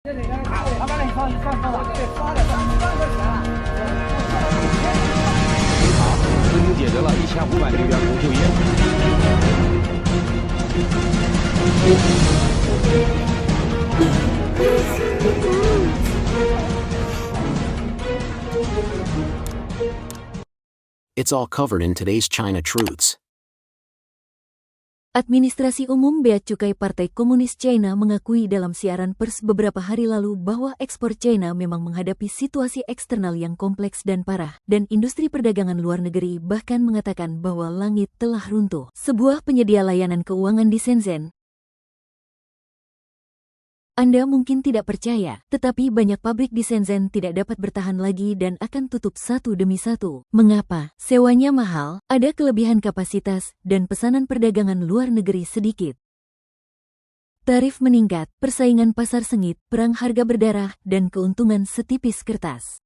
曾经解决了1500名员工就业。It's all covered in today's China Truths. Administrasi Umum Bea Cukai Partai Komunis China mengakui dalam siaran pers beberapa hari lalu bahwa ekspor China memang menghadapi situasi eksternal yang kompleks dan parah, dan industri perdagangan luar negeri bahkan mengatakan bahwa langit telah runtuh. Sebuah penyedia layanan keuangan di Shenzhen, Anda mungkin tidak percaya, tetapi banyak pabrik di Shenzhen tidak dapat bertahan lagi dan akan tutup satu demi satu. Mengapa? Sewanya mahal, ada kelebihan kapasitas, dan pesanan perdagangan luar negeri sedikit. Tarif meningkat, persaingan pasar sengit, perang harga berdarah, dan keuntungan setipis kertas.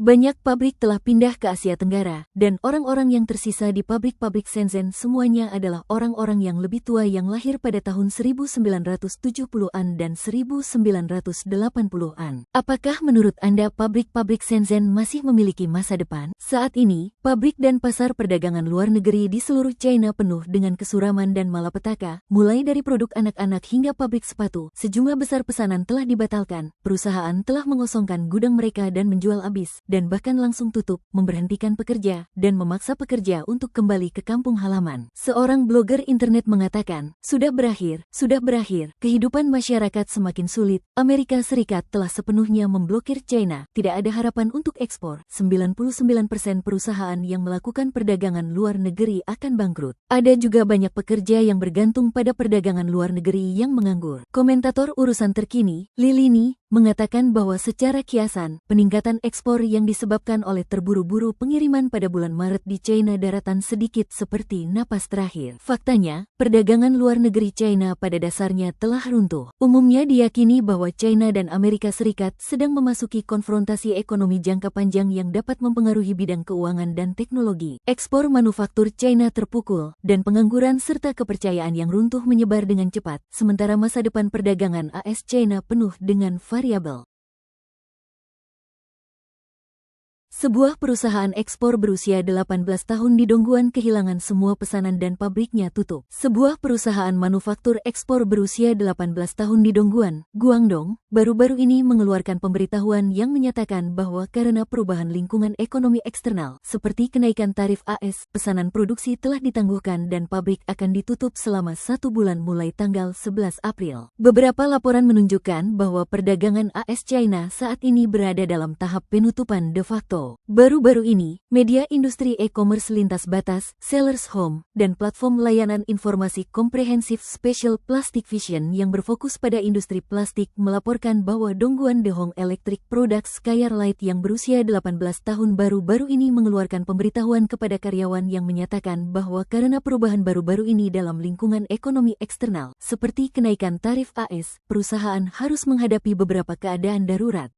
Banyak pabrik telah pindah ke Asia Tenggara, dan orang-orang yang tersisa di pabrik-pabrik Shenzhen semuanya adalah orang-orang yang lebih tua yang lahir pada tahun 1970-an dan 1980-an. Apakah menurut Anda pabrik-pabrik Shenzhen masih memiliki masa depan? Saat ini, pabrik dan pasar perdagangan luar negeri di seluruh China penuh dengan kesuraman dan malapetaka, mulai dari produk anak-anak hingga pabrik sepatu. Sejumlah besar pesanan telah dibatalkan, perusahaan telah mengosongkan gudang mereka dan menjual habis, dan bahkan langsung tutup, memberhentikan pekerja, dan memaksa pekerja untuk kembali ke kampung halaman. Seorang blogger internet mengatakan, sudah berakhir, kehidupan masyarakat semakin sulit, Amerika Serikat telah sepenuhnya memblokir China, tidak ada harapan untuk ekspor, 99% perusahaan yang melakukan perdagangan luar negeri akan bangkrut. Ada juga banyak pekerja yang bergantung pada perdagangan luar negeri yang menganggur. Komentator urusan terkini, Lilini, mengatakan bahwa secara kiasan, peningkatan ekspor yang disebabkan oleh terburu-buru pengiriman pada bulan Maret di China daratan sedikit seperti napas terakhir. Faktanya, perdagangan luar negeri China pada dasarnya telah runtuh. Umumnya diyakini bahwa China dan Amerika Serikat sedang memasuki konfrontasi ekonomi jangka panjang yang dapat mempengaruhi bidang keuangan dan teknologi. Ekspor manufaktur China terpukul, dan pengangguran serta kepercayaan yang runtuh menyebar dengan cepat, sementara masa depan perdagangan AS China penuh dengan variabel. Sebuah perusahaan ekspor berusia 18 tahun di Dongguan kehilangan semua pesanan dan pabriknya tutup. Sebuah perusahaan manufaktur ekspor berusia 18 tahun di Dongguan, Guangdong, baru-baru ini mengeluarkan pemberitahuan yang menyatakan bahwa karena perubahan lingkungan ekonomi eksternal, seperti kenaikan tarif AS, pesanan produksi telah ditangguhkan dan pabrik akan ditutup selama 1 bulan mulai tanggal 11 April. Beberapa laporan menunjukkan bahwa perdagangan AS China saat ini berada dalam tahap penutupan de facto. Baru-baru ini, media industri e-commerce lintas batas, Sellers Home, dan platform layanan informasi komprehensif Special Plastic Vision yang berfokus pada industri plastik melaporkan bahwa Dongguan Dehong Electric Products Skylight yang berusia 18 tahun baru-baru ini mengeluarkan pemberitahuan kepada karyawan yang menyatakan bahwa karena perubahan baru-baru ini dalam lingkungan ekonomi eksternal, seperti kenaikan tarif AS, perusahaan harus menghadapi beberapa keadaan darurat.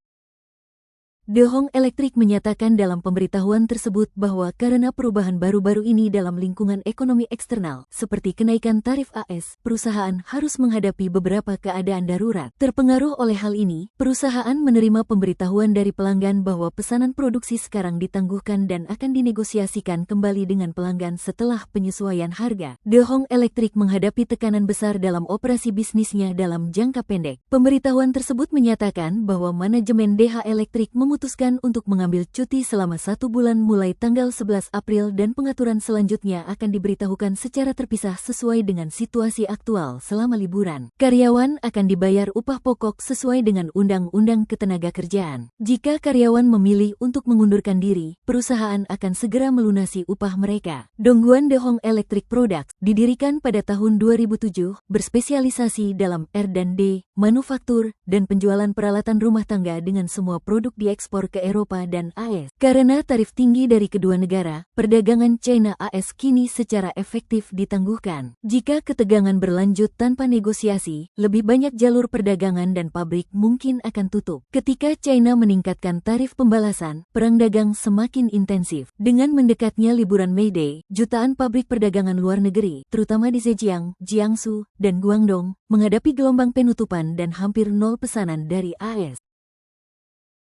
Dehong Electric menyatakan dalam pemberitahuan tersebut bahwa karena perubahan baru-baru ini dalam lingkungan ekonomi eksternal, seperti kenaikan tarif AS, perusahaan harus menghadapi beberapa keadaan darurat. Terpengaruh oleh hal ini, perusahaan menerima pemberitahuan dari pelanggan bahwa pesanan produksi sekarang ditangguhkan dan akan dinegosiasikan kembali dengan pelanggan setelah penyesuaian harga. Dehong Electric menghadapi tekanan besar dalam operasi bisnisnya dalam jangka pendek. Pemberitahuan tersebut menyatakan bahwa manajemen DH Electric memutuskan untuk mengambil cuti selama 1 bulan mulai tanggal 11 April dan pengaturan selanjutnya akan diberitahukan secara terpisah sesuai dengan situasi aktual selama liburan. Karyawan akan dibayar upah pokok sesuai dengan Undang-Undang Ketenagakerjaan. Jika karyawan memilih untuk mengundurkan diri, perusahaan akan segera melunasi upah mereka. Dongguan Dehong Electric Products didirikan pada tahun 2007, berspesialisasi dalam R&D, manufaktur, dan penjualan peralatan rumah tangga dengan semua produk diekspor ekspor ke Eropa dan AS. Karena tarif tinggi dari kedua negara, perdagangan China-AS kini secara efektif ditangguhkan. Jika ketegangan berlanjut tanpa negosiasi, lebih banyak jalur perdagangan dan pabrik mungkin akan tutup. Ketika China meningkatkan tarif pembalasan, perang dagang semakin intensif. Dengan mendekatnya liburan May Day, jutaan pabrik perdagangan luar negeri, terutama di Zhejiang, Jiangsu, dan Guangdong, menghadapi gelombang penutupan dan hampir nol pesanan dari AS.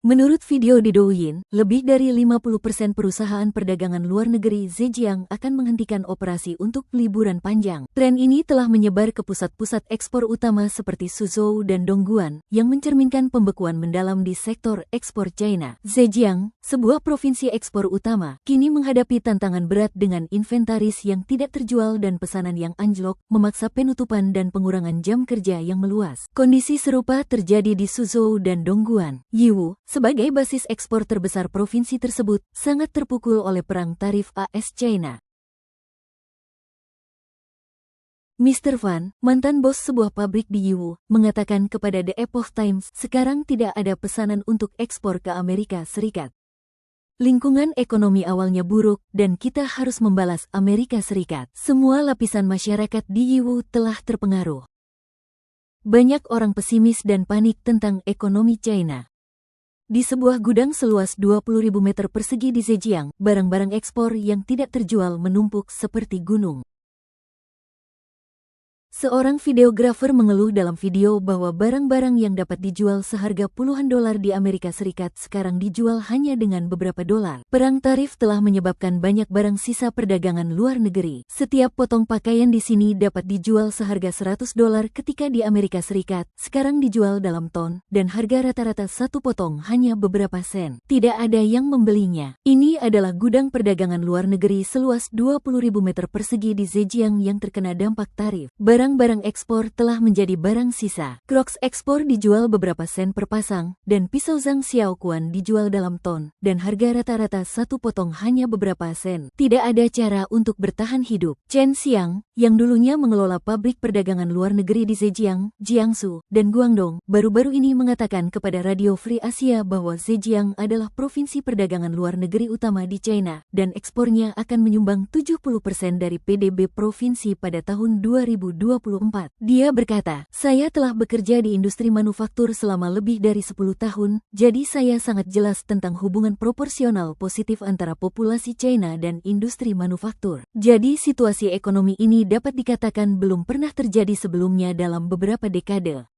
Menurut video di Douyin, lebih dari 50% perusahaan perdagangan luar negeri Zhejiang akan menghentikan operasi untuk liburan panjang. Tren ini telah menyebar ke pusat-pusat ekspor utama seperti Suzhou dan Dongguan, yang mencerminkan pembekuan mendalam di sektor ekspor China. Zhejiang, sebuah provinsi ekspor utama, kini menghadapi tantangan berat dengan inventaris yang tidak terjual dan pesanan yang anjlok, memaksa penutupan dan pengurangan jam kerja yang meluas. Kondisi serupa terjadi di Suzhou dan Dongguan. Yiwu, sebagai basis ekspor terbesar provinsi tersebut, sangat terpukul oleh perang tarif AS-China. Mr. Fan, mantan bos sebuah pabrik di Yiwu, mengatakan kepada The Epoch Times, sekarang tidak ada pesanan untuk ekspor ke Amerika Serikat. Lingkungan ekonomi awalnya buruk, dan kita harus membalas Amerika Serikat. Semua lapisan masyarakat di Yiwu telah terpengaruh. Banyak orang pesimis dan panik tentang ekonomi China. Di sebuah gudang seluas 20.000 meter persegi di Zhejiang, barang-barang ekspor yang tidak terjual menumpuk seperti gunung. Seorang videografer mengeluh dalam video bahwa barang-barang yang dapat dijual seharga puluhan dolar di Amerika Serikat sekarang dijual hanya dengan beberapa dolar. Perang tarif telah menyebabkan banyak barang sisa perdagangan luar negeri. Setiap potong pakaian di sini dapat dijual seharga 100 dolar ketika di Amerika Serikat sekarang dijual dalam ton, dan harga rata-rata satu potong hanya beberapa sen. Tidak ada yang membelinya. Ini adalah gudang perdagangan luar negeri seluas 20.000 meter persegi di Zhejiang yang terkena dampak tarif. Barang-barang ekspor telah menjadi barang sisa. Crocs ekspor dijual beberapa sen per pasang, dan pisau Zhang Xiaoquan dijual dalam ton, dan harga rata-rata satu potong hanya beberapa sen. Tidak ada cara untuk bertahan hidup. Chen Xiang, yang dulunya mengelola pabrik perdagangan luar negeri di Zhejiang, Jiangsu, dan Guangdong, baru-baru ini mengatakan kepada Radio Free Asia bahwa Zhejiang adalah provinsi perdagangan luar negeri utama di China, dan ekspornya akan menyumbang 70% dari PDB provinsi pada tahun 2024. Dia berkata, "Saya telah bekerja di industri manufaktur selama lebih dari 10 tahun, jadi saya sangat jelas tentang hubungan proporsional positif antara populasi China dan industri manufaktur. Jadi situasi ekonomi ini dapat dikatakan belum pernah terjadi sebelumnya dalam beberapa dekade."